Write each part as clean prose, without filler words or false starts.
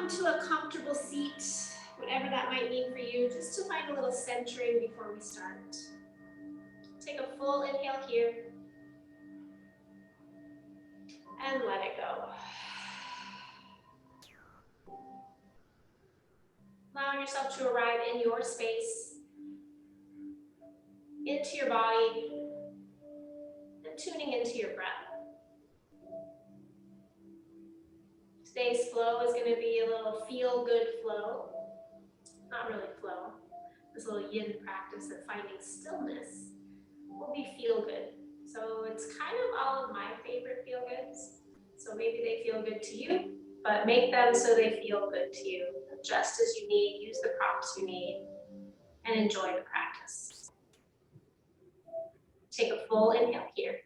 come to a comfortable seat, whatever that might mean for you, just to find a little centering before we start. Take a full inhale here. And let it go. Allowing yourself to arrive in your space, into your body, and tuning into your breath. Today's flow is going to be a little feel-good flow. Not really flow. This little yin practice of finding stillness will be feel-good. So it's kind of all of my favorite feel-goods. So maybe they feel good to you, but make them so they feel good to you. Adjust as you need, use the prompts you need, and enjoy the practice. Take a full inhale here.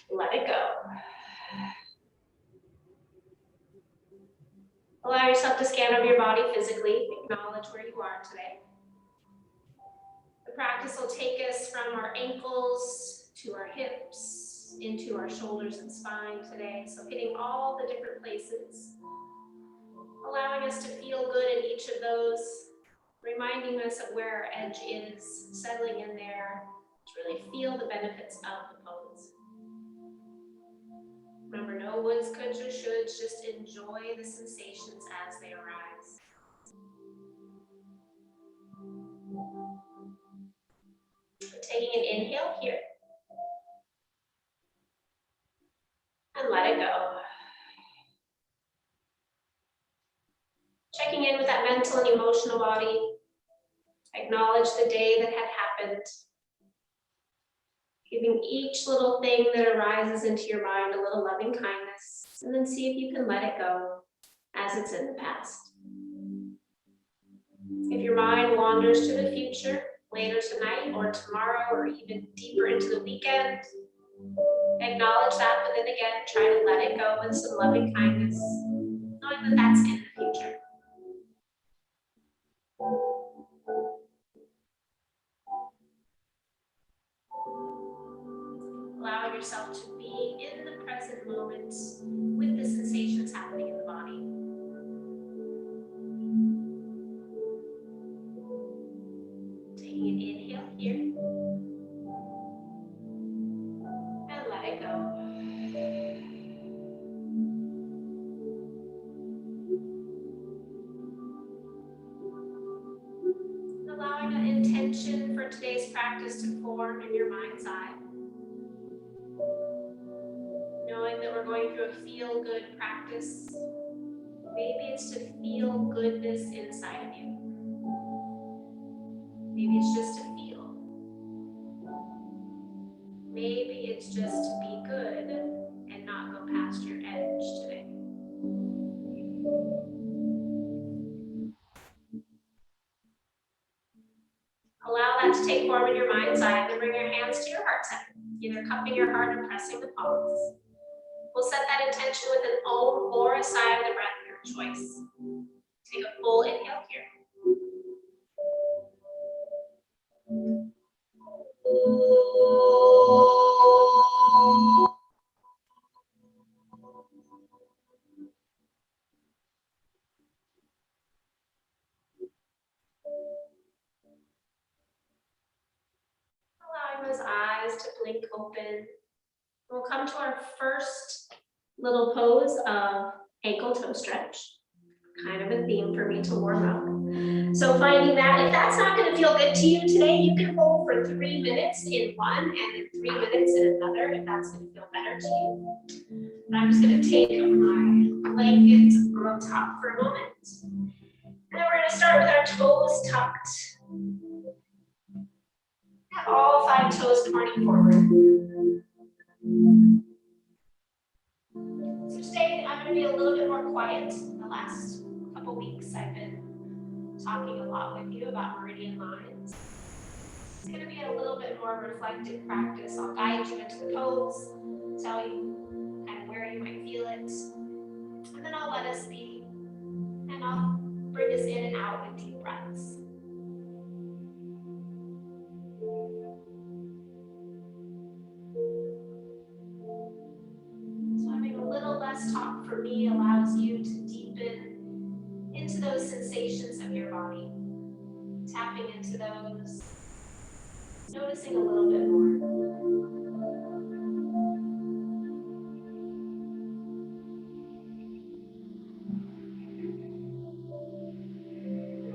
Let it go. Allow yourself to scan over your body physically. Acknowledge where you are today. The practice will take us from our ankles to our hips, into our shoulders and spine today. So hitting all the different places. Allowing us to feel good in each of those. Reminding us of where our edge is, settling in there. To really feel the benefits of the pose. Remember, no woulds, coulds, or shoulds, just enjoy the sensations as they arise. Taking an inhale here. And let it go. Checking in with that mental and emotional body. Acknowledge the day that had happened. Giving each little thing that arises into your mind a little loving kindness. And then see if you can let it go as it's in the past. If your mind wanders to the future, later tonight or tomorrow or even deeper into the weekend, acknowledge that, but then again, try to let it go with some loving kindness, knowing that that's in the future. Allowing yourself to be in the present moment with the sensations happening in the body. Taking an inhale here. And let it go. Allowing an intention for today's practice to form in your mind's eye. Knowing that we're going through a feel-good practice. Maybe it's to feel goodness inside of you. Maybe it's just to feel. Maybe it's just to be good and not go past your edge today. Allow that to take form in your mind's eye, and then bring your hands to your heart center, either cupping your heart or pressing the palms. We'll set that intention with an om or a sigh of the breath, your choice. Take a full inhale here. Allowing those eyes to blink open. We'll come to our first little pose of ankle toe stretch. Kind of a theme for me to warm up. So finding that, if that's not going to feel good to you today, you can hold for 3 minutes in one and then 3 minutes in another, if that's going to feel better to you. But I'm just going to take my blanket on top for a moment. And then we're going to start with our toes tucked. And all 5 toes pointing forward. So today I'm going to be a little bit more quiet. The last couple weeks I've been talking a lot with you about meridian lines. It's going to be a little bit more reflective practice. I'll guide you into the pose, tell you kind of where you might feel it, and then I'll let us be, and I'll bring us in and out with deep breaths. So having a little less talk for me really allows you to deepen into those sensations of your body, tapping into those, noticing a little bit more.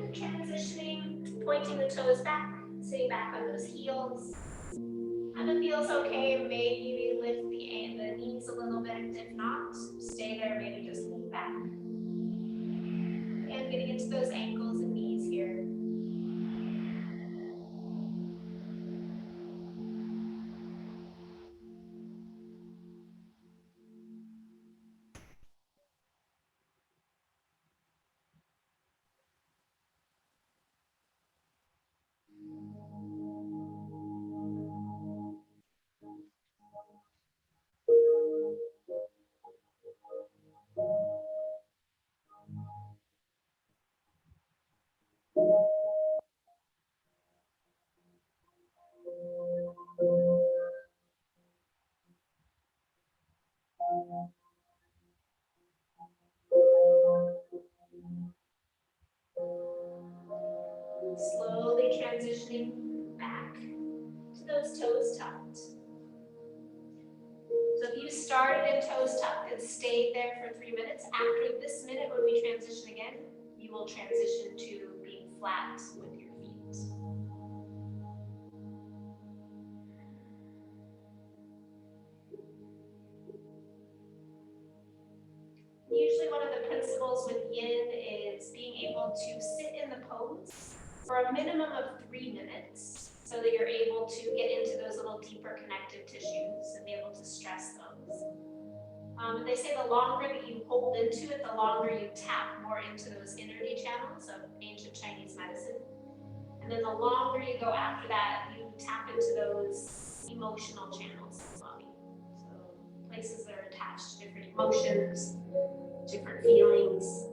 And transitioning, pointing the toes back, sitting back on those heels. And it feels okay, maybe lift the knees a little bit. If not, stay there, maybe just lean back. And getting into those ankles and knees here. Slowly transitioning back to those toes tucked. So if you started in toes tucked and stayed there for 3 minutes, after this minute when we transition again, you will transition to being flat with your feet. Usually one of the principles with Yin is being able to sit in the pose for a minimum of 3 minutes so that you're able to get into those little deeper connective tissues and be able to stress those. They say the longer that you hold into it, the longer you tap more into those energy channels of ancient Chinese medicine. And then the longer you go after that, you tap into those emotional channels of the body. So places that are attached to different emotions, different feelings.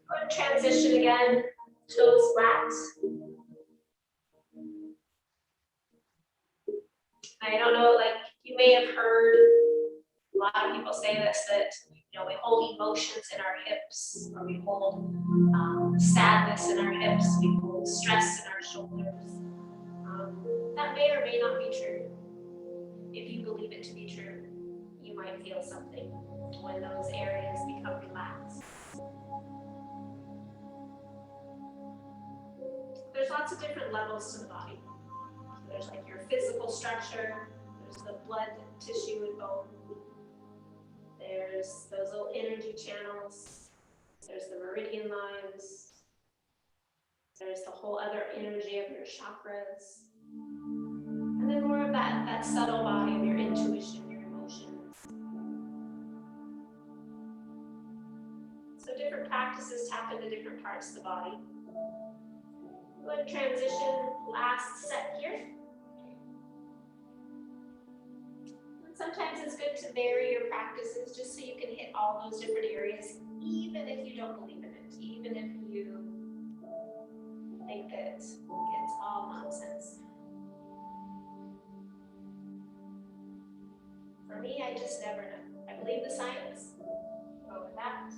Go ahead and transition again, toes flat. I don't know, like you may have heard a lot of people say this, that we hold emotions in our hips, or we hold sadness in our hips, we hold stress in our shoulders. That may or may not be true. If you believe it to be true, you might feel something when those areas become relaxed. There's lots of different levels to the body. There's like your physical structure, there's the blood, tissue, and bone. There's those little energy channels. There's the meridian lines. There's the whole other energy of your chakras. And then more of that subtle body of your intuition, your emotions. So different practices tap into different parts of the body. Go ahead and transition, last set here. And sometimes it's good to vary your practices just so you can hit all those different areas, even if you don't believe in it, even if you think that it's all nonsense. For me, I just never know. I believe the science. Go with that.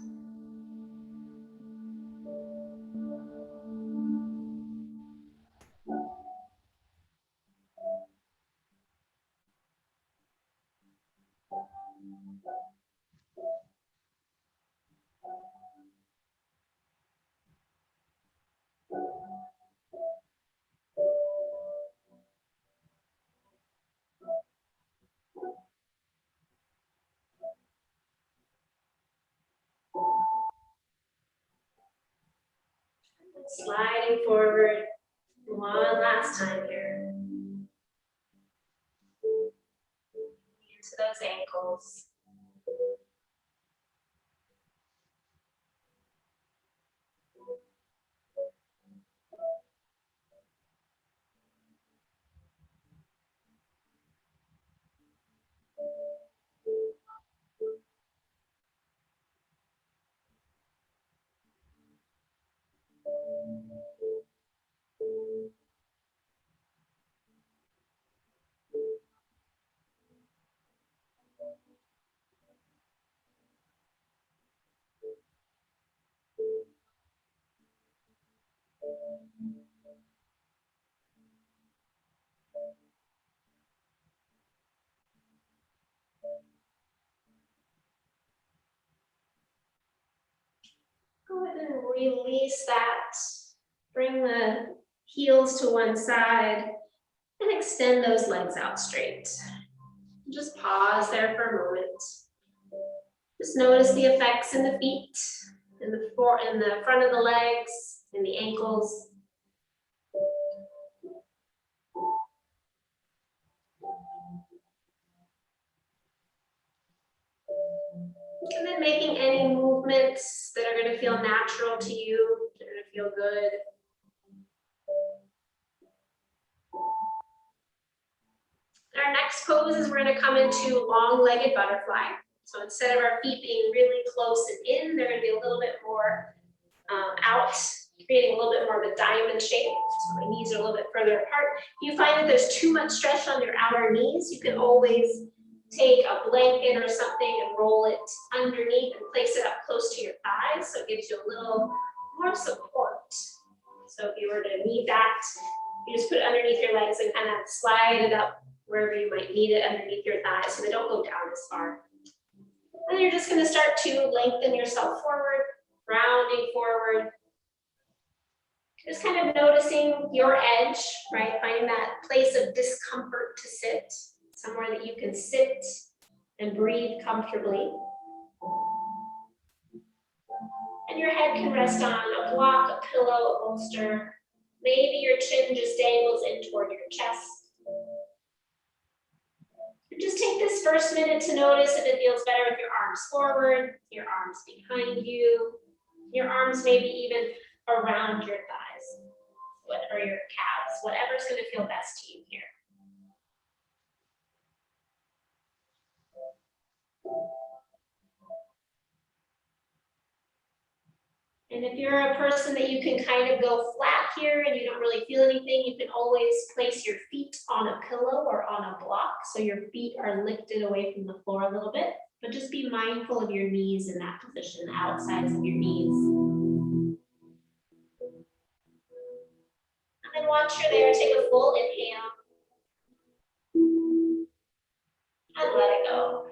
Sliding forward one last time here. Into those ankles. Go ahead and release that. Bring the heels to one side and extend those legs out straight. Just pause there for a moment. Just notice the effects in the feet, in the front of the legs, in the ankles. And then making any movements that are going to feel natural to you, that are going to feel good. Our next pose is we're going to come into long-legged butterfly. So instead of our feet being really close and in, they're going to be a little bit more out, creating a little bit more of a diamond shape. So my knees are a little bit further apart. If you find that there's too much stretch on your outer knees, you can always take a blanket or something and roll it underneath and place it up close to your thighs, so it gives you a little more support. So if you were to need that, you just put it underneath your legs and kind of slide it up wherever you might need it underneath your thighs so they don't go down as far. And you're just going to start to lengthen yourself forward, rounding forward. Just kind of noticing your edge, right? Finding that place of discomfort to sit, somewhere that you can sit and breathe comfortably. And your head can rest on a block, a pillow, a bolster. Maybe your chin just dangles in toward your chest. And just take this first minute to notice if it feels better with your arms forward, your arms behind you, your arms maybe even around your thighs, or your calves, whatever's going to feel best to you here. And if you're a person that you can kind of go flat here and you don't really feel anything, you can always place your feet on a pillow or on a block so your feet are lifted away from the floor a little bit. But just be mindful of your knees in that position, the outsides of your knees. And then once you're there, take a full inhale and let it go.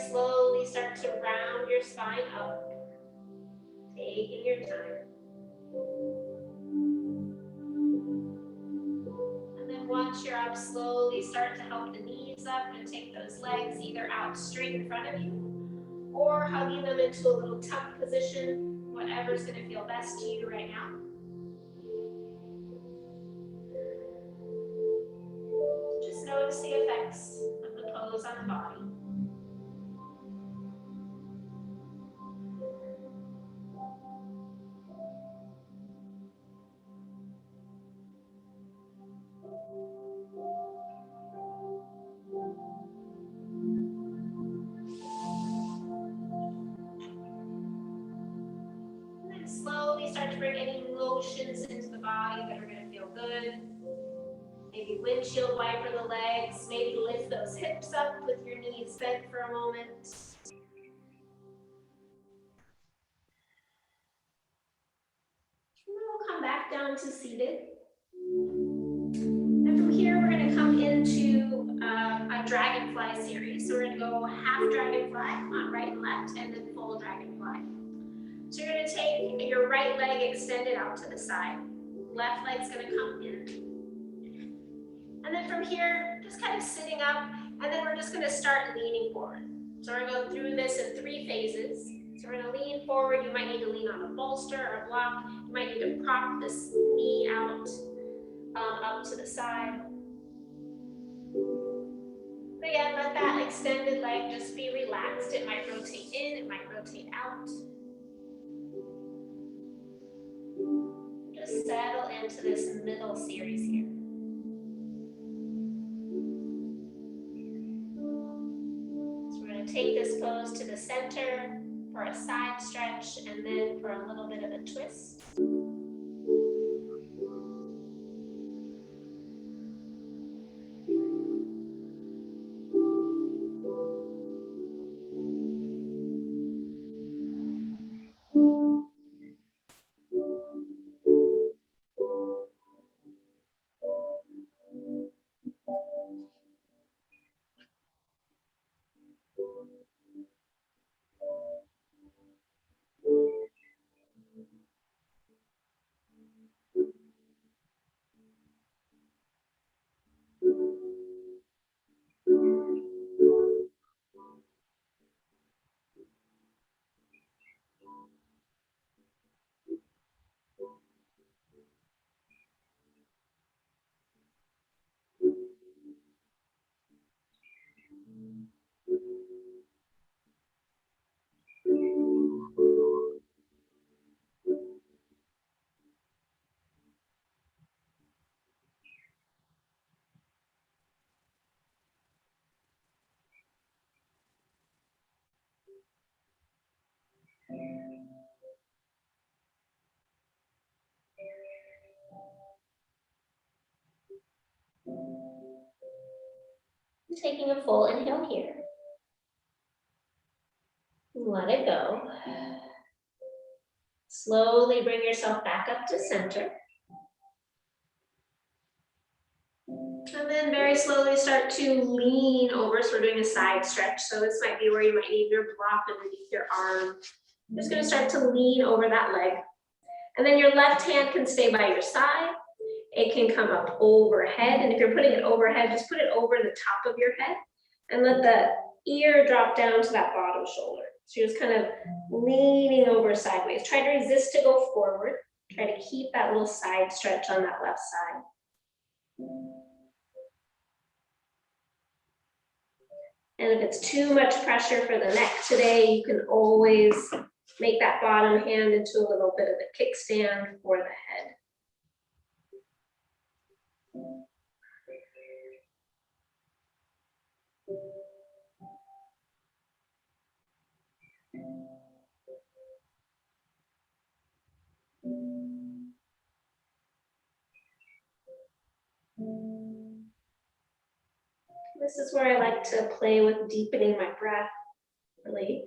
slowly start to round your spine up, taking your time. And then once you're up, slowly start to help the knees up and take those legs either out straight in front of you or hugging them into a little tuck position, whatever's going to feel best to you right now. Just notice the effects of the pose on the body. And then slowly start to bring any motions into the body that are going to feel good. Maybe windshield wiper the legs, maybe lift those hips up with your knees bent for a moment. And then we'll come back down to seated. And from here, we're going to come into a Dragonfly series. So we're going to go half Dragonfly on right and left, and then full Dragonfly. So you're going to take your right leg extended out to the side. Left leg's going to come in. And then from here, just kind of sitting up, and then we're just going to start leaning forward. So we're going to go through this in 3 phases. So we're going to lean forward. You might need to lean on a bolster or a block. You might need to prop this knee out up to the side. But again, let that extended leg just be relaxed. It might rotate in, it might rotate out. Just settle into this middle series here. So we're going to take this pose to the center for a side stretch and then for a little bit of a twist. Taking a full inhale here. Let it go. Slowly bring yourself back up to center. And then very slowly start to lean over. So we're doing a side stretch. So this might be where you might need your block underneath your arm. You're just going to start to lean over that leg. And then your left hand can stay by your side. It can come up overhead. And if you're putting it overhead, just put it over the top of your head and let the ear drop down to that bottom shoulder. So you're just kind of leaning over sideways. Try to resist to go forward. Try to keep that little side stretch on that left side. And if it's too much pressure for the neck today, you can always make that bottom hand into a little bit of a kickstand for the head. This is where I like to play with deepening my breath, really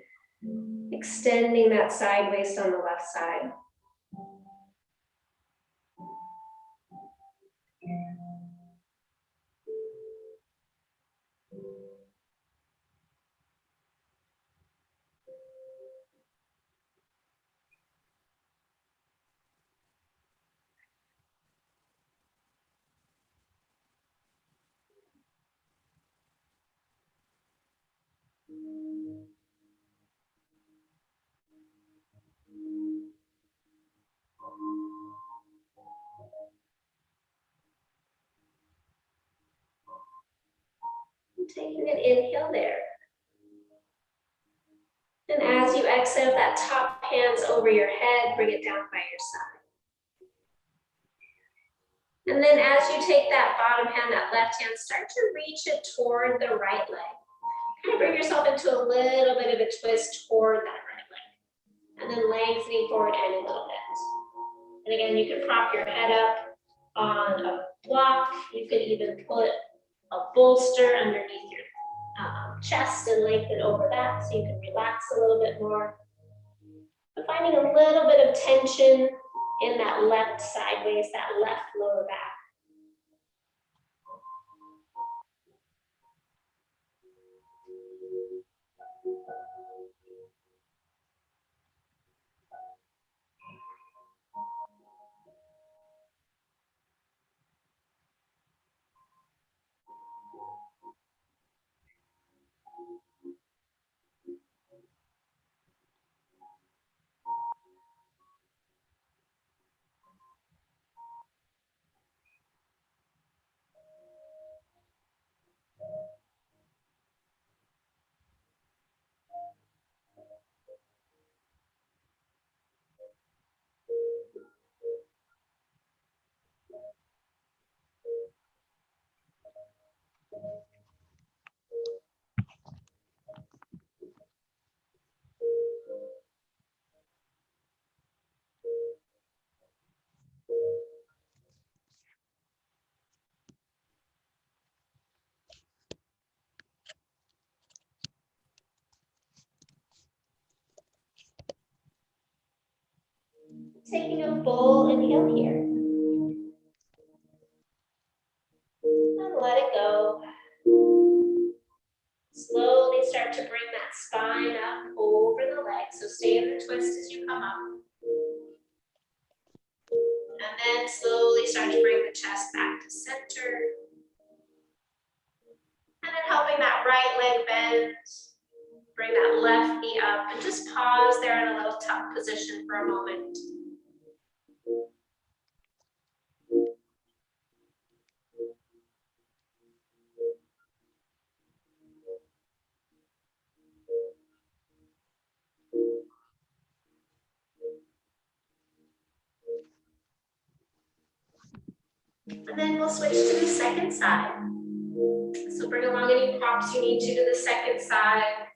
extending that side waist on the left side. Taking an inhale there. And as you exhale, that top hand's over your head, bring it down by your side. And then as you take that bottom hand, that left hand, start to reach it toward the right leg. Kind of bring yourself into a little bit of a twist toward that right leg. And then lengthening forward any little bit. And again, you can prop your head up on a block. You could even put a bolster underneath your chest and lengthen over that so you can relax a little bit more. But finding a little bit of tension in that left sideways, that left lower back. Taking a full inhale here. And let it go. Slowly start to bring that spine up over the legs. So stay in the twist as you come up. And then slowly start to bring the chest back to center. And then helping that right leg bend. Bring that left knee up and just pause there in a little tuck position for a moment. And then we'll switch to the second side. So bring along any props you need to the second side.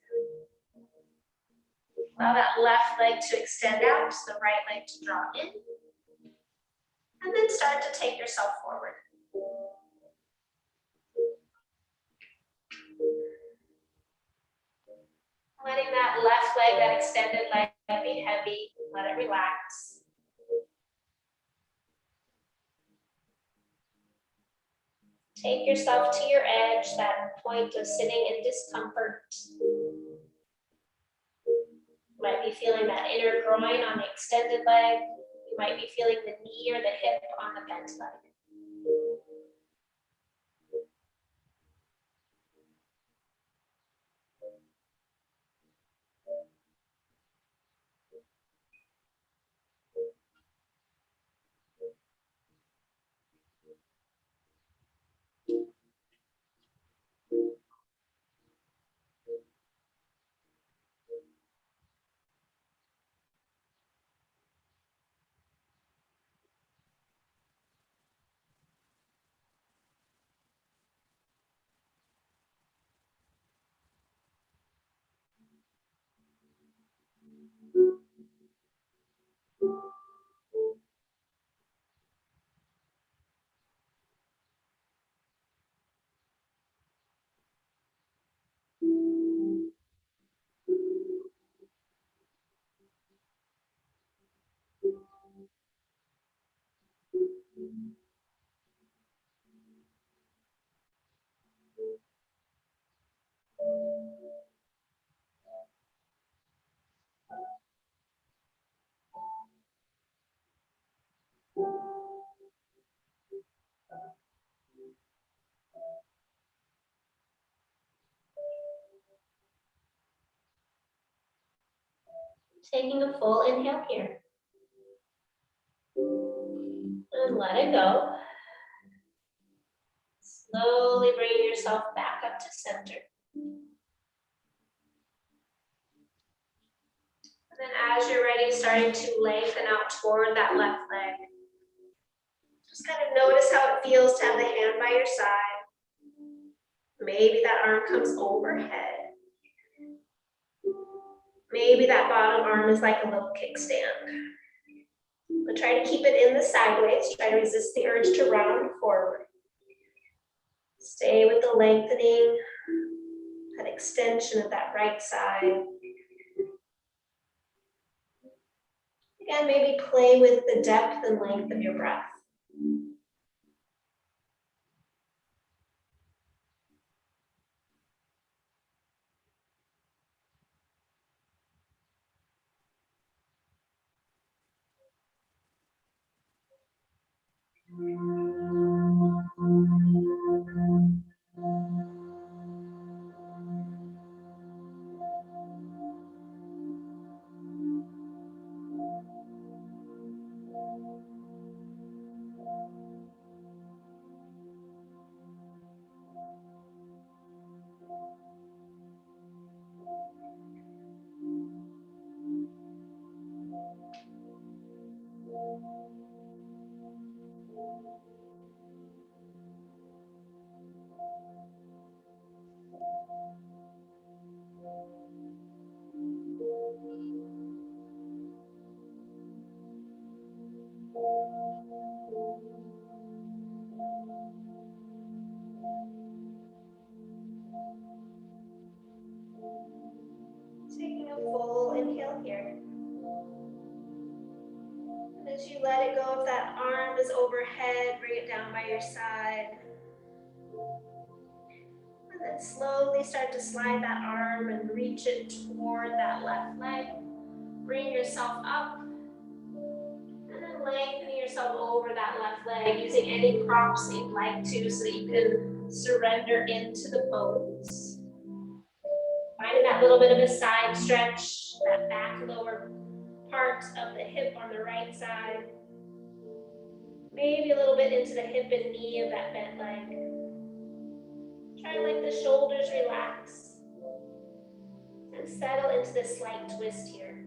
Allow that left leg to extend out, so the right leg to draw in. And then start to take yourself forward. Letting that left leg, that extended leg be heavy, let it relax. Take yourself to your edge, that point of sitting in discomfort. You might be feeling that inner groin on the extended leg. You might be feeling the knee or the hip on the bent leg. Taking a full inhale here. And let it go. Slowly bring yourself back up up to center. And then as you're ready, starting to lengthen out toward that left leg. Just kind of notice how it feels to have the hand by your side. Maybe that arm comes overhead. Maybe that bottom arm is like a little kickstand. But try to keep it in the sideways. Try to resist the urge to round forward. Stay with the lengthening, that extension of that right side. Again, maybe play with the depth and length of your breath. Taking a full inhale here. And as you let it go, if that arm is overhead, bring it down by your side. And then slowly start to slide that arm and reach it toward that left leg. Bring yourself up. And then lengthening yourself over that left leg, using any props that you'd like to so that you can surrender into the pose. Finding that little bit of a side stretch, that back lower part of the hip on the right side. Maybe a little bit into the hip and knee of that bent leg. Try to let the shoulders relax. And settle into this slight twist here.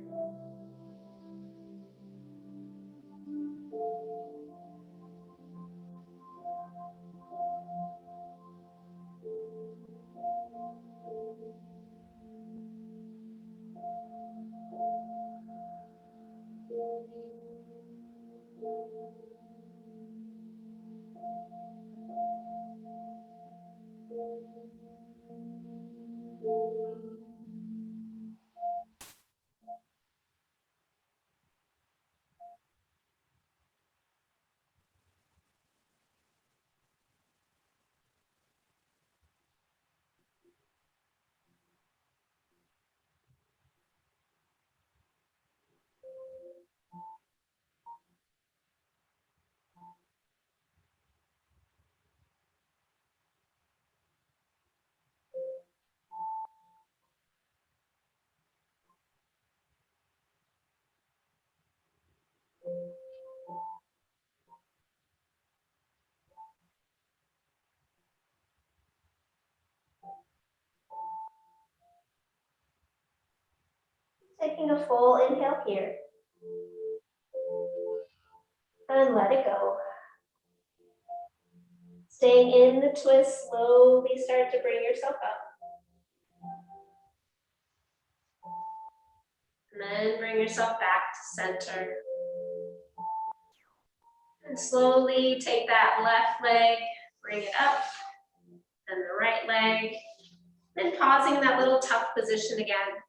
Taking a full inhale here. And let it go. Staying in the twist, slowly start to bring yourself up. And then bring yourself back to center. And slowly take that left leg, bring it up, and the right leg. Then pausing in that little tuck position again.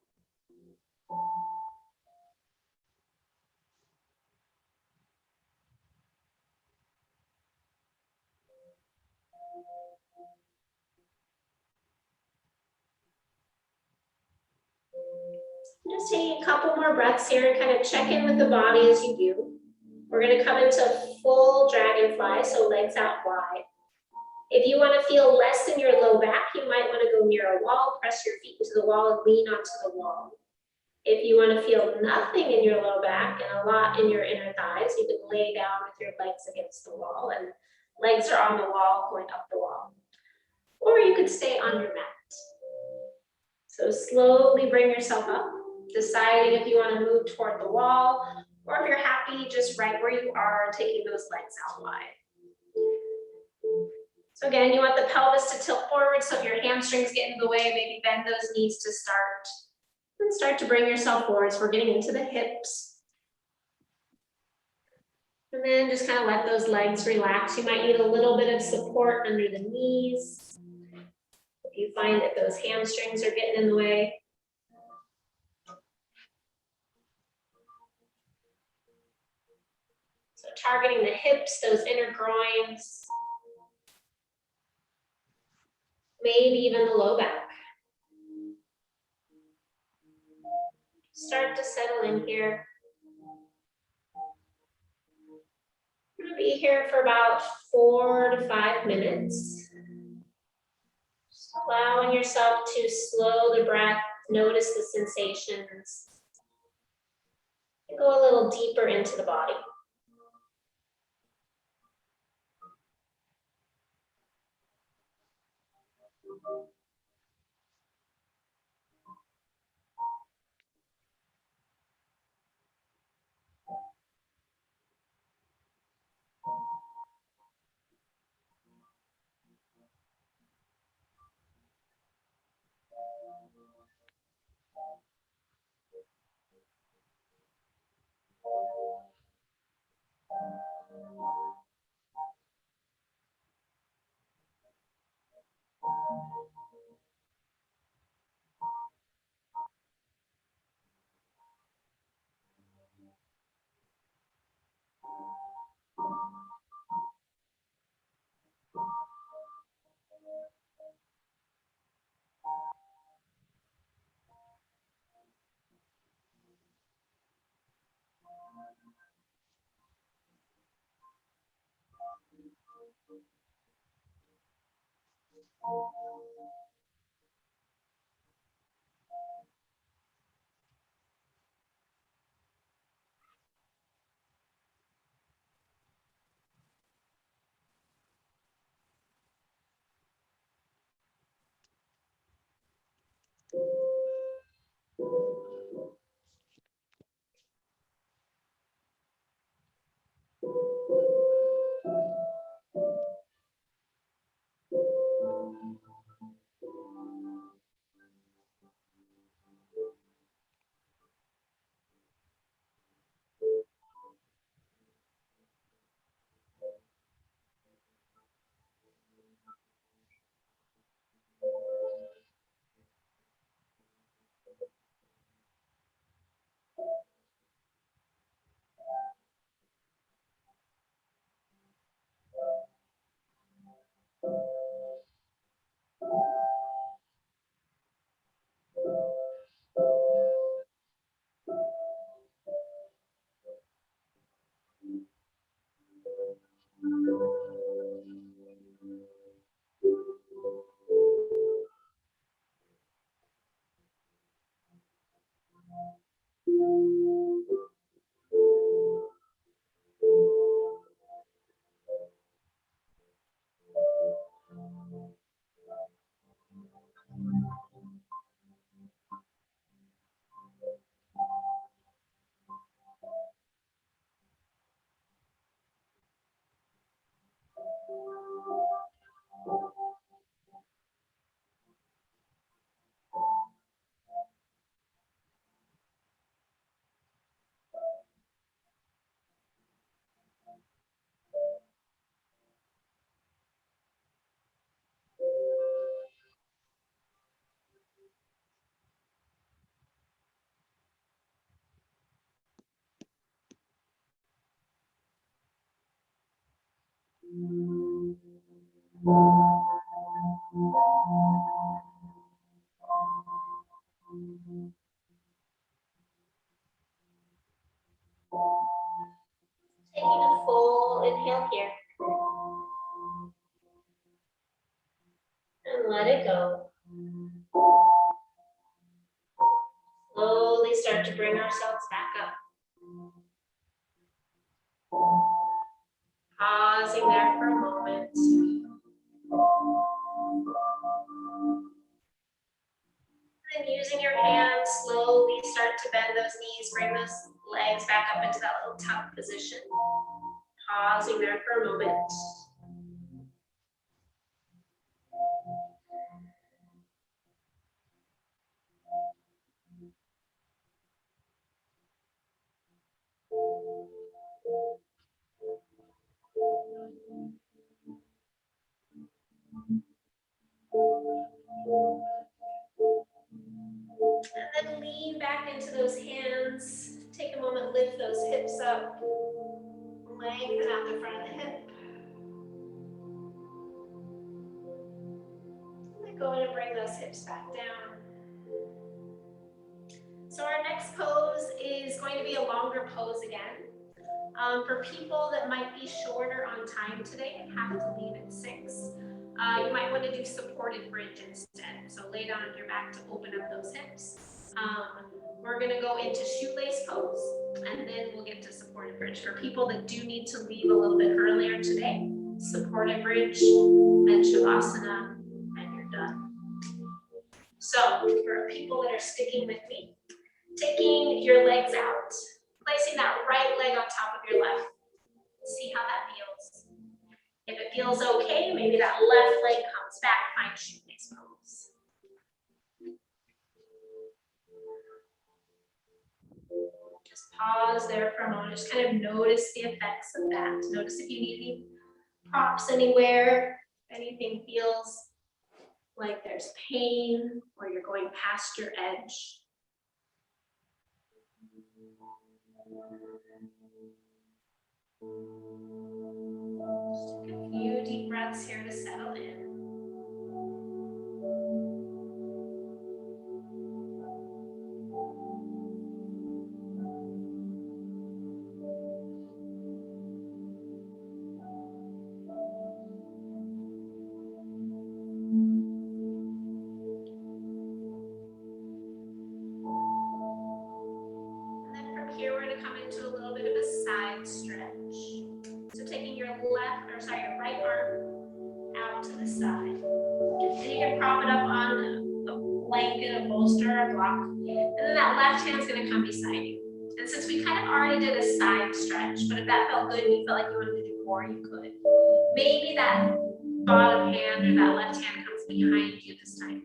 Just taking a couple more breaths here and kind of check in with the body as you do. We're going to come into full dragonfly, so legs out wide. If you want to feel less in your low back, you might want to go near a wall, press your feet into the wall and lean onto the wall. If you want to feel nothing in your low back and a lot in your inner thighs, you can lay down with your legs against the wall and legs are on the wall, going up the wall. or you could stay on your mat. So slowly bring yourself up, deciding if you want to move toward the wall, or if you're happy just right where you are, taking those legs out wide. So again, you want the pelvis to tilt forward, so if your hamstrings get in the way, maybe bend those knees to start. And start to bring yourself forward, so we're getting into the hips. And then just kind of let those legs relax. You might need a little bit of support under the knees. If you find that those hamstrings are getting in the way. So targeting the hips, those inner groins. Maybe even the low back. Start to settle in here. I'm going to be here for about 4 to 5 minutes. Just allowing yourself to slow the breath, notice the sensations, and go a little deeper into the body. Taking a full inhale here. And let it go. Slowly start to bring ourselves back up. Pausing there for a moment. your hands, slowly start to bend those knees, bring those legs back up into that little tuck position. Pausing there for a moment. And then lean back into those hands. Take a moment, lift those hips up. Lengthen out the front of the hip. And go ahead and bring those hips back down. So our next pose is going to be a longer pose again. For people that might be shorter on time today and have to leave at 6, you might want to do supported bridge instead. So lay down on your back to open up those hips. We're going to go into shoelace pose, and then we'll get to supported bridge. For people that do need to leave a little bit earlier today, supported bridge, then Shavasana, and you're done. So for people that are sticking with me, taking your legs out, placing that right leg on top of your left. See how that feels. If it feels okay, maybe that left leg comes back, find shoelace pose. Just pause there for a moment. Just kind of notice the effects of that. Notice if you need any props anywhere, if anything feels like there's pain or you're going past your edge. Just take a few deep breaths here to settle in. Here we're going to come into a little bit of a side stretch. So taking your your right arm out to the side. And you can prop it up on a blanket, a bolster, or a block. And then that left hand's going to come beside you. And since we kind of already did a side stretch, but if that felt good and you felt like you wanted to do more, you could. Maybe that bottom hand or that left hand comes behind you this time.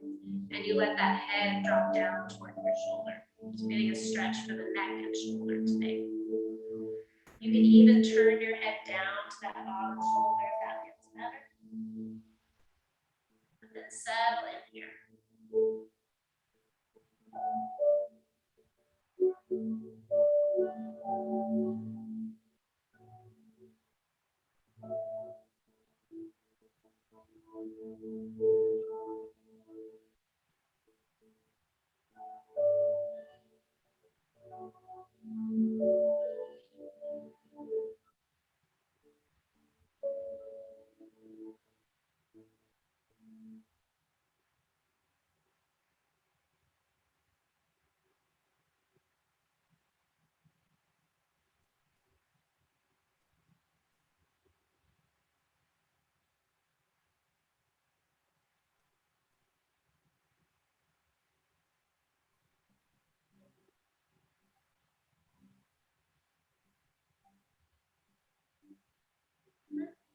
And you let that head drop down toward your shoulder. Just getting a stretch for the neck and shoulder today. You can even turn your head down to that bottom shoulder if that feels better. And then settle in here.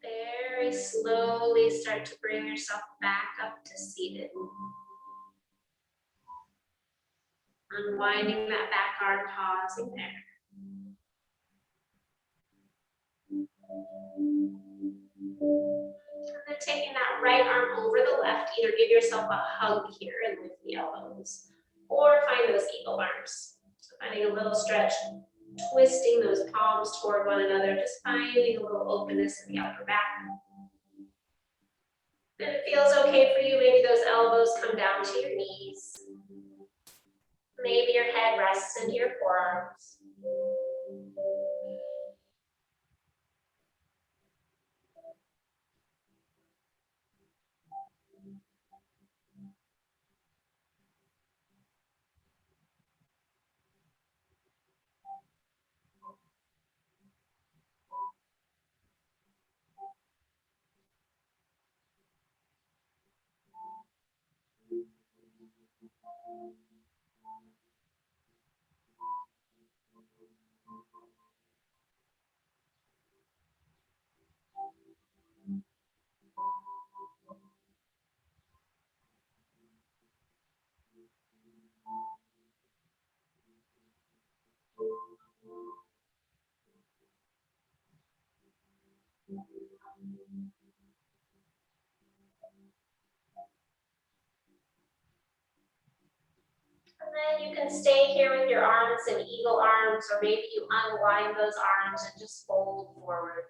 Very slowly start to bring yourself back up to seated. Unwinding that back arm, pausing there. And then taking that right arm over the left, either give yourself a hug here and lift the elbows, or find those eagle arms. So finding a little stretch, twisting those palms toward one another, just finding a little openness in the upper back. If it feels okay for you, maybe those elbows come down to your knees. Maybe your head rests into your forearms. then you can stay here with your arms in eagle arms, or maybe you unwind those arms and just fold forward.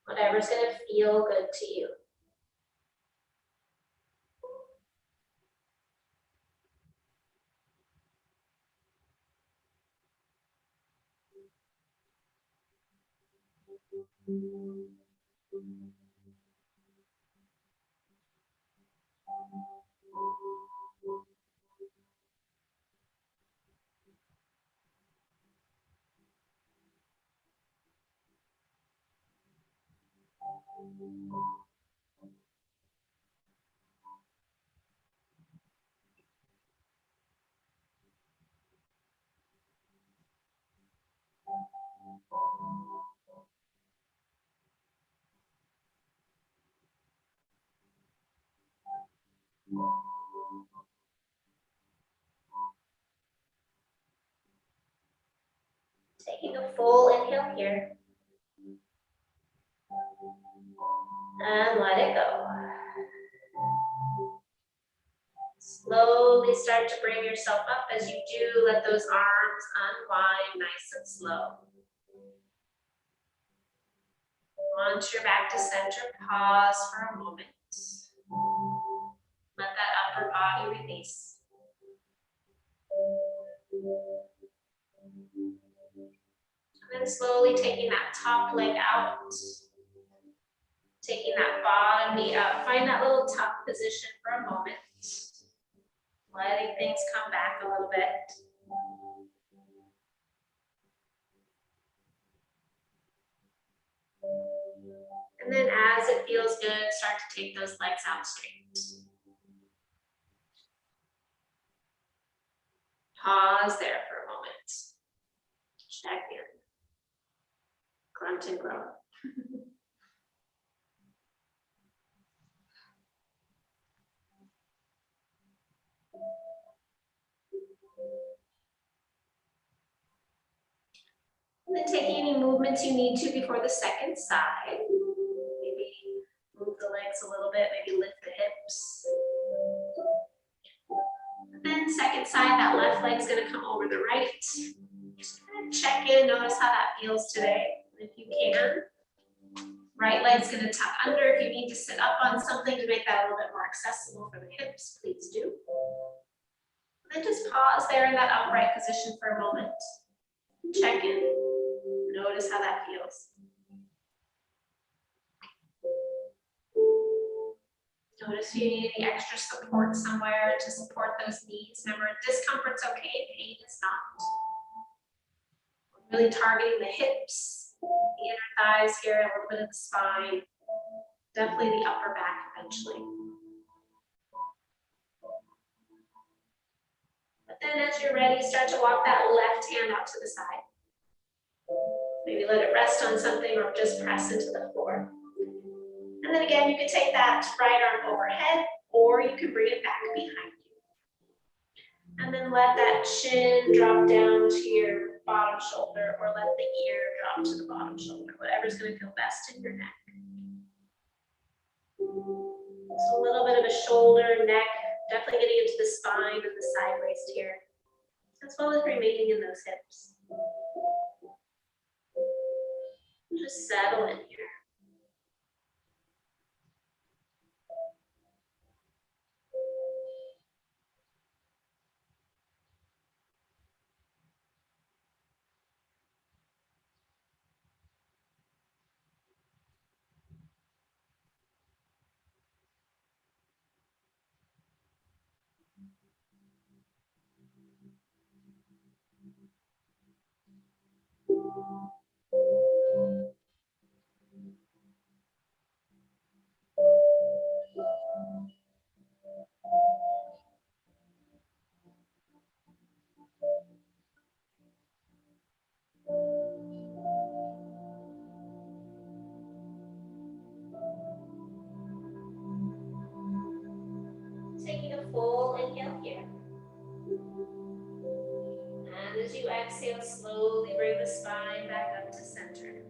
Whatever's going to feel good to you. Taking a full inhale here. And let it go. Slowly start to bring yourself up. As you do, let those arms unwind nice and slow. Once you're back to center, pause for a moment. Let that upper body release. And then slowly taking that top leg out. Taking that bottom knee up. Find that little tuck position for a moment. Letting things come back a little bit. And then as it feels good, start to take those legs out straight. Pause there for a moment. Check in. Grunt and groan. And then taking any movements you need to before the second side. Maybe move the legs a little bit, maybe lift the hips. And then second side, that left leg's gonna come over the right. Just kind of check in, notice how that feels today. If you can. Right leg's gonna tuck under. If you need to sit up on something to make that a little bit more accessible for the hips, please do. And then just pause there in that upright position for a moment. Check in. Notice how that feels. Notice if you need any extra support somewhere to support those knees. Remember, discomfort's okay, pain is not. Really targeting the hips, the inner thighs here, a little bit of the spine. Definitely the upper back eventually. But then as you're ready, start to walk that left hand out to the side. Maybe let it rest on something or just press into the floor. And then again, you can take that right arm overhead, or you can bring it back behind you. And then let that chin drop down to your bottom shoulder, or let the ear drop to the bottom shoulder, whatever's going to feel best in your neck. So a little bit of a shoulder, neck, definitely getting into the spine and the side waist here, as well as remaining in those hips. Just settle in here. Taking a full inhale here. And as you exhale, slowly bring the spine back up to center.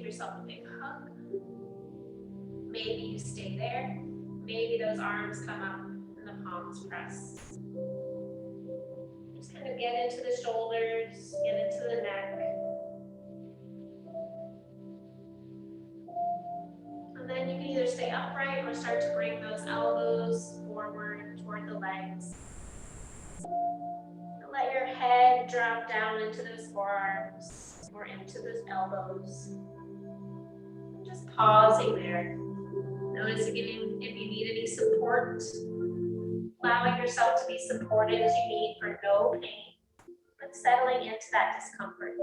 yourself a big hug. Maybe you stay there. Maybe those arms come up and the palms press. Just kind of get into the shoulders, get into the neck. And then you can either stay upright or start to bring those elbows forward toward the legs. And let your head drop down into those forearms or into those elbows. Just pausing there. Notice again if you need any support. Allowing yourself to be supported as you need for no pain, but settling into that discomfort.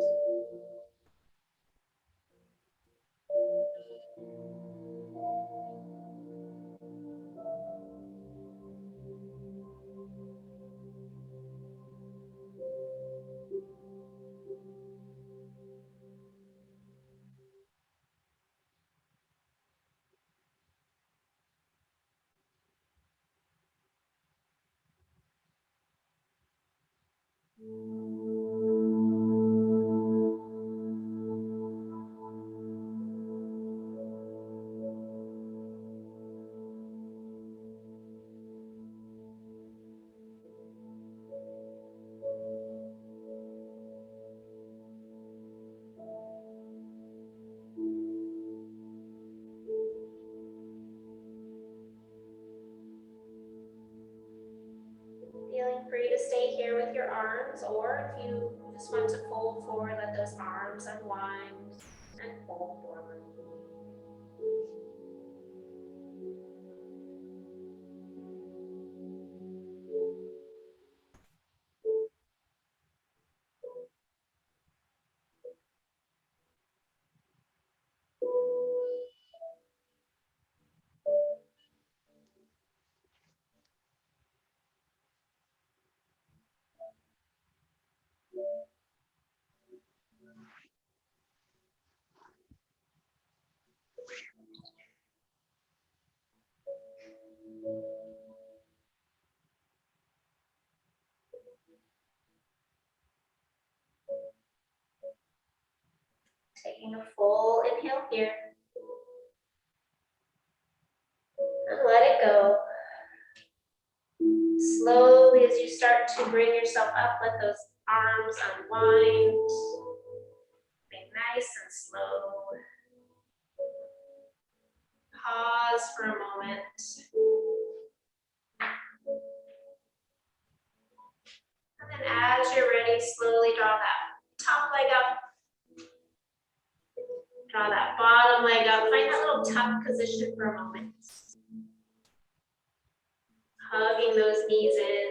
Feeling free to stay here with your arms, or if you just want to fold forward, let those arms unwind and fold forward. Taking a full inhale here. And let it go. Slowly, as you start to bring yourself up, let those arms unwind. Be nice and slow. Pause for a moment. And then as you're ready, slowly draw that top leg up. Draw that bottom leg up. Find that little tuck position for a moment. Hugging those knees in.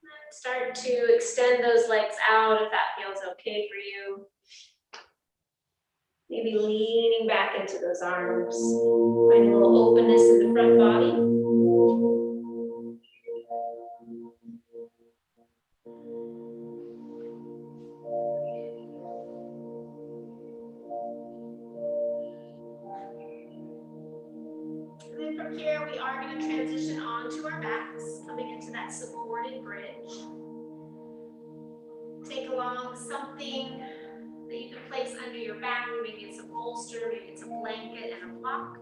And start to extend those legs out if that feels okay for you. Maybe leaning back into those arms. Find a little openness in the front body. And then from here, we are going to transition onto our backs, coming into that supported bridge. Take along something that you can place under your back. Maybe it's a bolster, maybe it's a blanket and a block.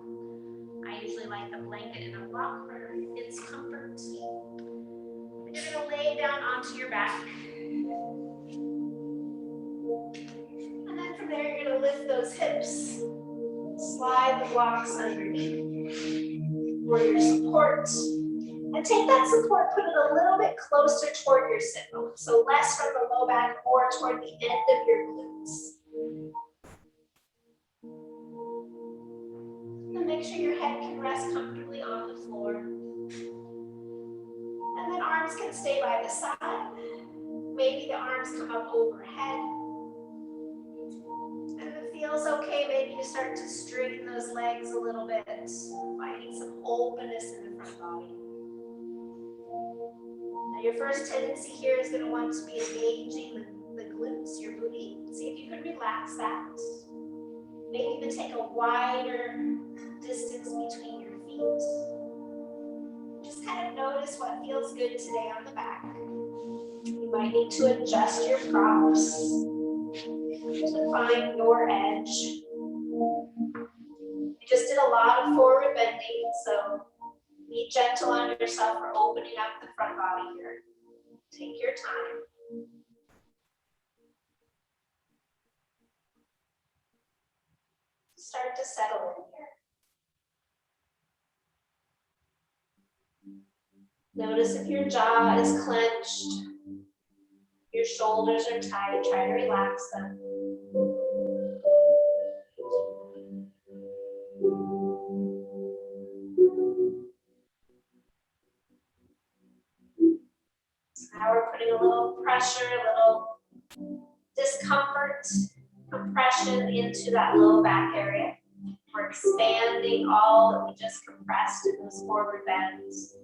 I usually like the blanket and a block for its comfort. And you're going to lay down onto your back. And then from there, you're going to lift those hips. Slide the blocks underneath for your support. And take that support, put it a little bit closer toward your sit bone. So less from the low back, more toward the end of your glutes. And make sure your head can rest comfortably on the floor. And then arms can stay by the side. Maybe the arms come up overhead. And if it feels okay, maybe you start to straighten those legs a little bit, finding some openness in the front body. Now your first tendency here is going to want to be engaging the glutes, your booty. See if you can relax relax that. Maybe even take a wider distance between your feet. Just kind of notice what feels good today on the back. You might need to adjust your props to find your edge. You just did a lot of forward bending, so be gentle on yourself for opening up the front body here. Take your time. Start to settle in here. Notice if your jaw is clenched, your shoulders are tight, try to relax them. Now we're putting a little pressure, a little discomfort, compression into that low back area. We're expanding all that we just compressed in those forward bends.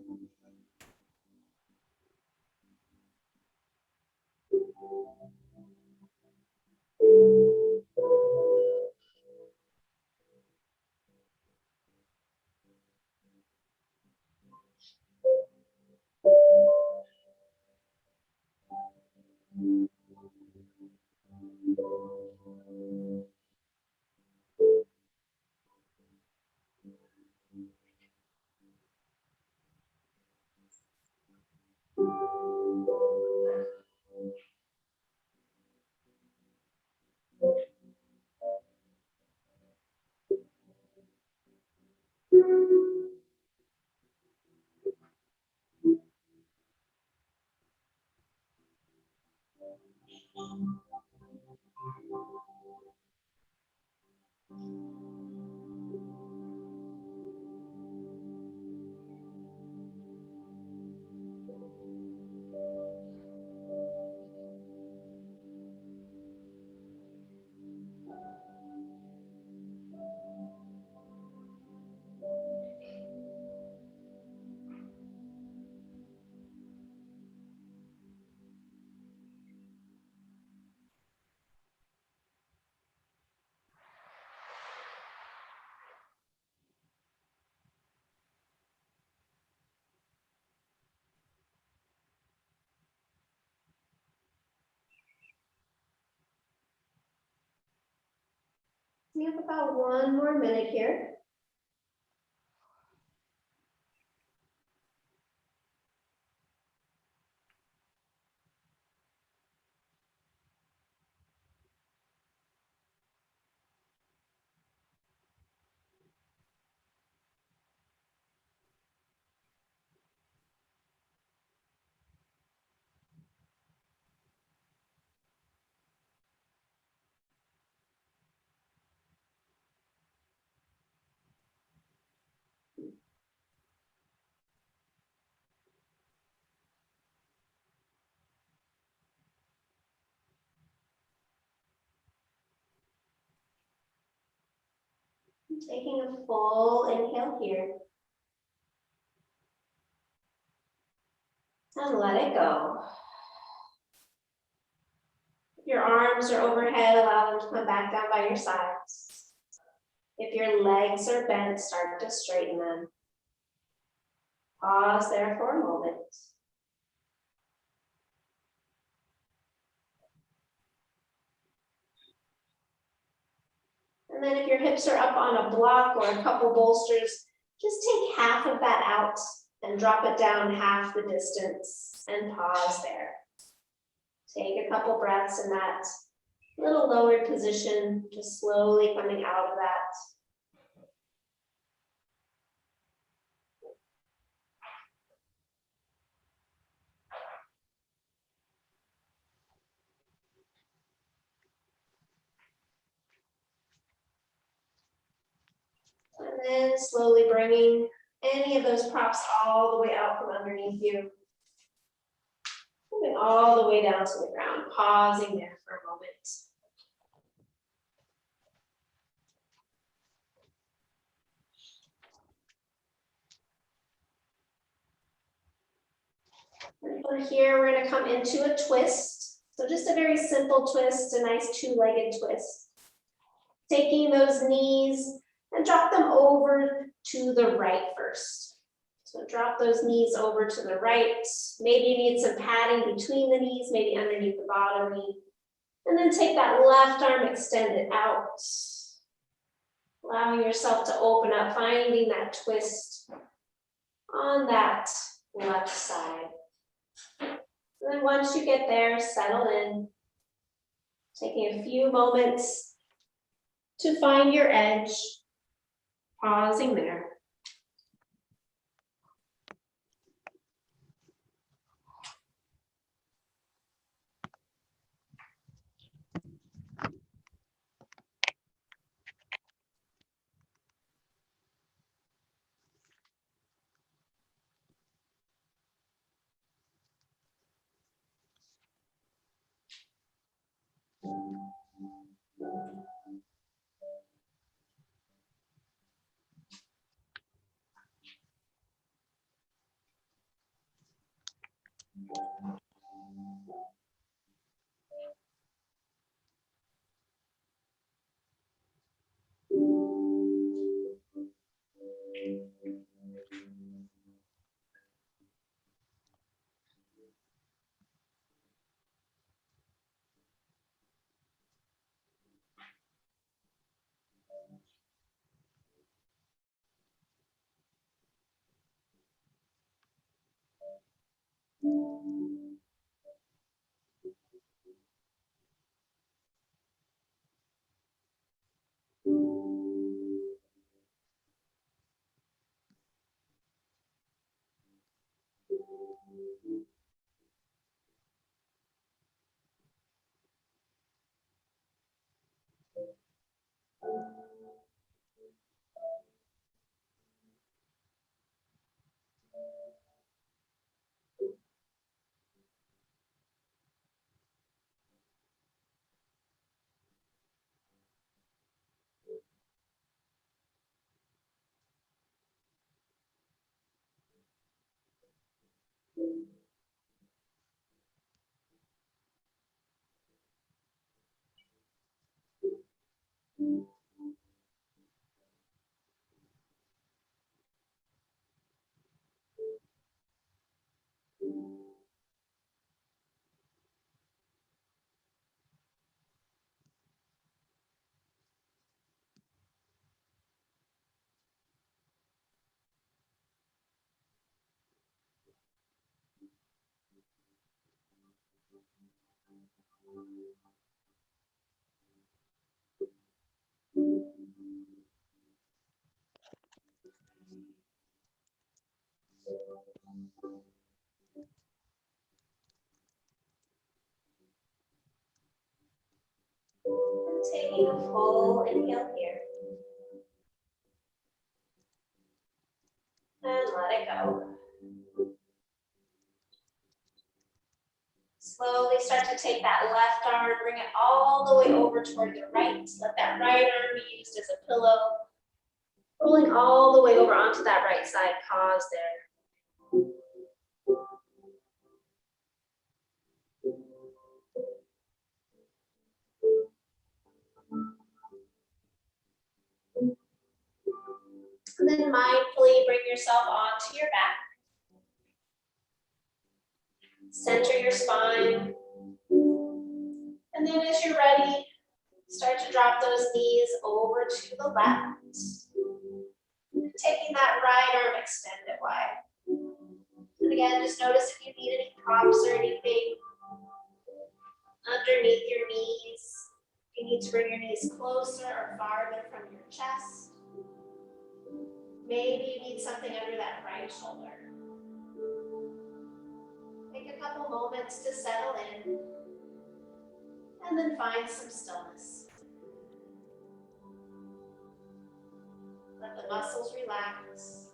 We have about 1 more minute here. Taking a full inhale here. And let it go. If your arms are overhead, allow them to come back down by your sides. If your legs are bent, start to straighten them. Pause there for a moment. And then if your hips are up on a block or a couple bolsters, just take half of that out and drop it down half the distance and pause there. Take a couple breaths in that little lowered position, just slowly coming out of that. And then slowly bringing any of those props all the way out from underneath you. Moving all the way down to the ground, pausing there for a moment. And from here, we're going to come into a twist. So just a very simple twist, a nice two-legged twist. Taking those knees and drop them over to the right first. So drop those knees over to the right. Maybe you need some padding between the knees, maybe underneath the bottom knee. And then take that left arm, extend it out. Allowing yourself to open up, finding that twist on that left side. And then once you get there, settle in. Taking a few moments to find your edge, pausing there. Taking a full inhale here. And let it go. Slowly start to take that left arm, bring it all the way over toward the right. Let that right arm be used as a pillow. Rolling all the way over onto that right side. Pause there. And then mindfully bring yourself onto your back. Center your spine. And then as you're ready, start to drop those knees over to the left. Taking that right arm, extend it wide. And again, just notice if you need any props or anything underneath your knees. If you need to bring your knees closer or farther from your chest. Maybe you need something under that right shoulder. Take a couple moments to settle in. And then find some stillness. Let the muscles relax.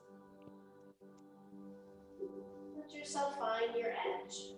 Let yourself find your edge.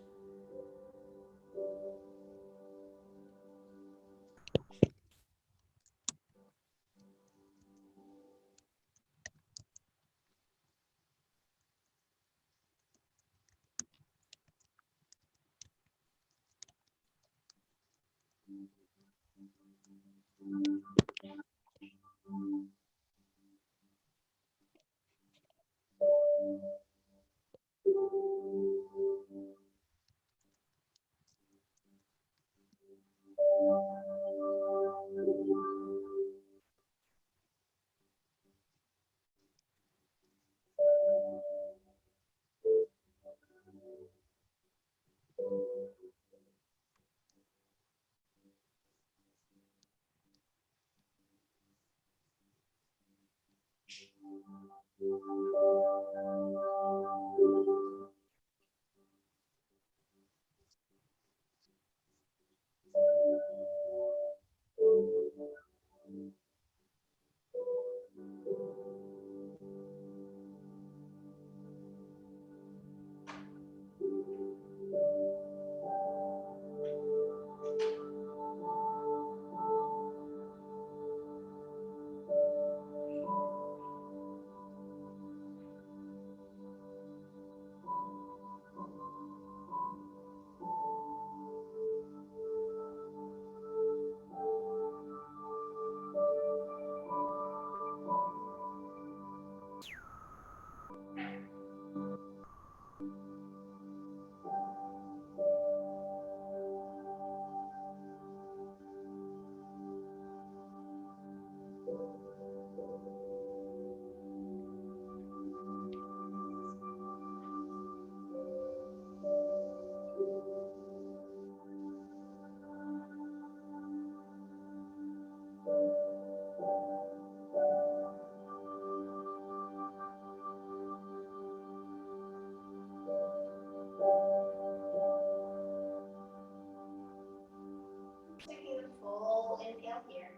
Taking a full inhale here.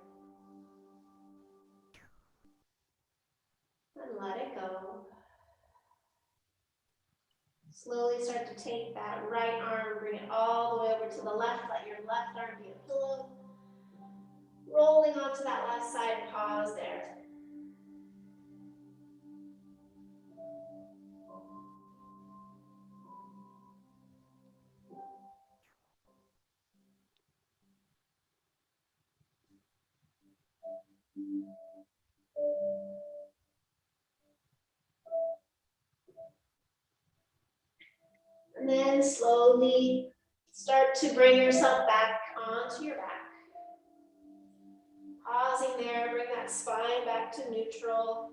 And let it go. Slowly start to take that right arm, bring it all the way over to the left. Let your left arm be a pillow. Rolling onto that left side, pause there. And then slowly start to bring yourself back onto your back. Pausing there, bring that spine back to neutral.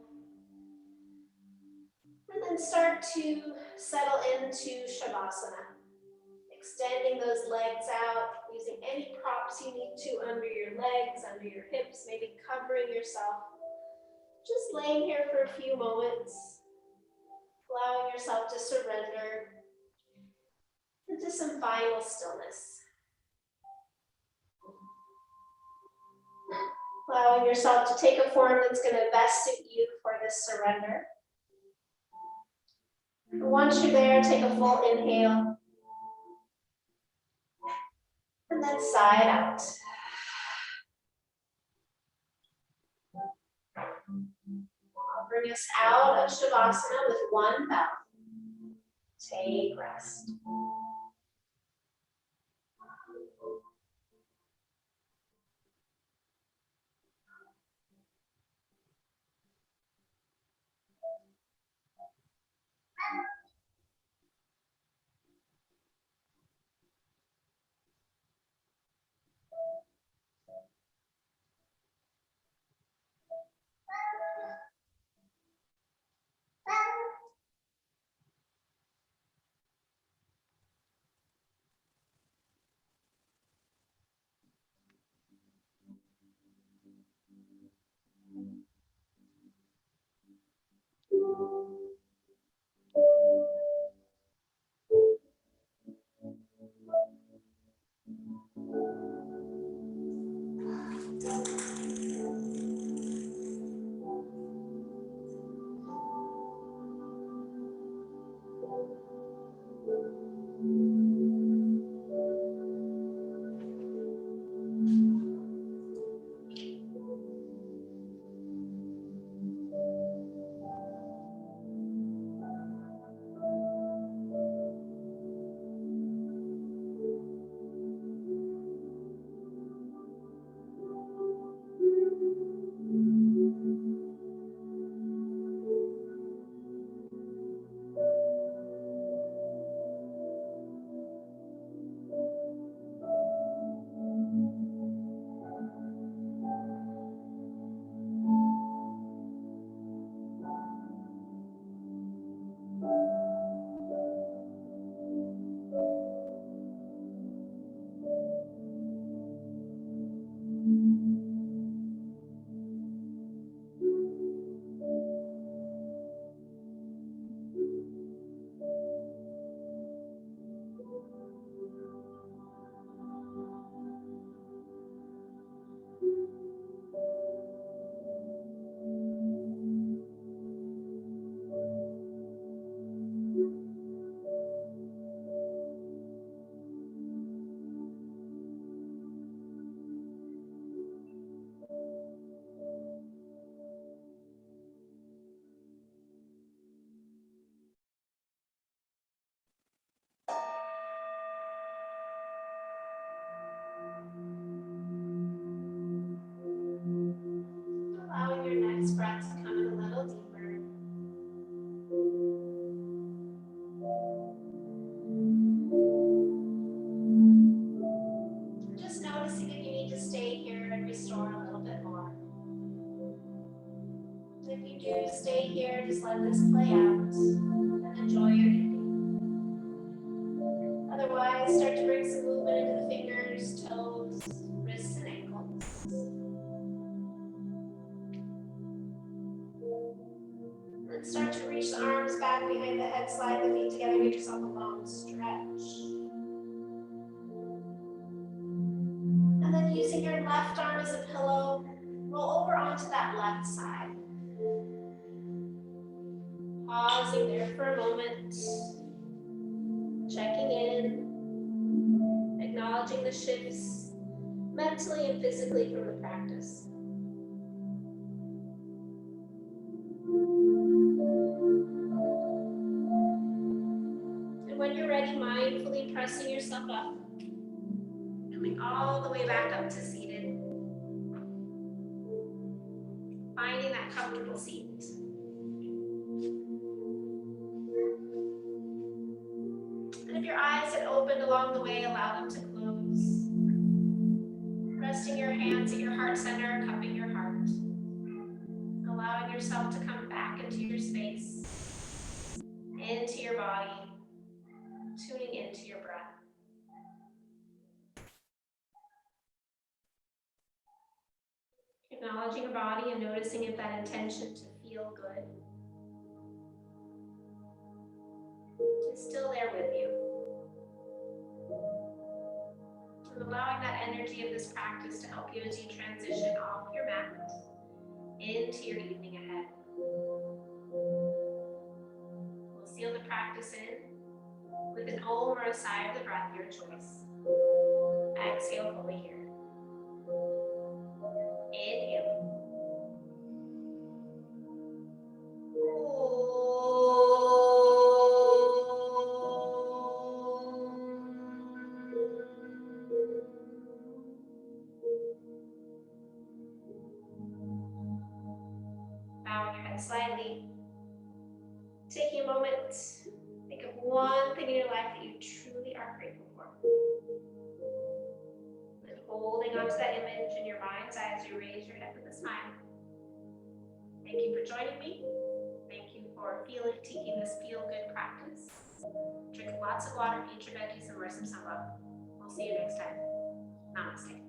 And then start to settle into Shavasana. Extending those legs out, using any props you need to under your legs, under your hips, maybe covering yourself. Just laying here for a few moments, allowing yourself to surrender into some final stillness. Allowing yourself to take a form that's going to best suit you for this surrender. And once you're there, take a full inhale. And then sigh it out. I'll bring us out of Shavasana with one bow. Take rest. If you do stay here, just let this play out and enjoy your evening. Otherwise, start to bring some movement into the fingers, toes, wrists, and ankles. And start to reach the arms back behind the head, slide the feet together, give yourself a long stretch. And then using your left arm as a pillow, roll over onto that left side. Pausing there for a moment, checking in, acknowledging the shifts mentally and physically from the practice. And when you're ready, mindfully pressing yourself up, coming all the way back up to seated, finding that comfortable seat. And if your eyes had opened along the way, allow them to close. Resting your hands at your heart center, cupping your heart. Allowing yourself to come back into your space, into your body, tuning into your breath. Acknowledging your body and noticing if that intention to feel good is still there with you. And allowing that energy of this practice to help you as you transition off your mat into your evening ahead. We'll seal the practice in with an om or a sigh of the breath, your choice. Exhale fully here. Inhale. Bowing your head slightly. Taking a moment, think of one thing in your life that you truly are grateful for. And holding onto that image in your mind's eye as you raise your head with a smile. Thank you for joining me. Thank you for taking this feel-good practice. Drink lots of water, eat your veggies, and wear some sunblock. We'll see you next time. Namaste.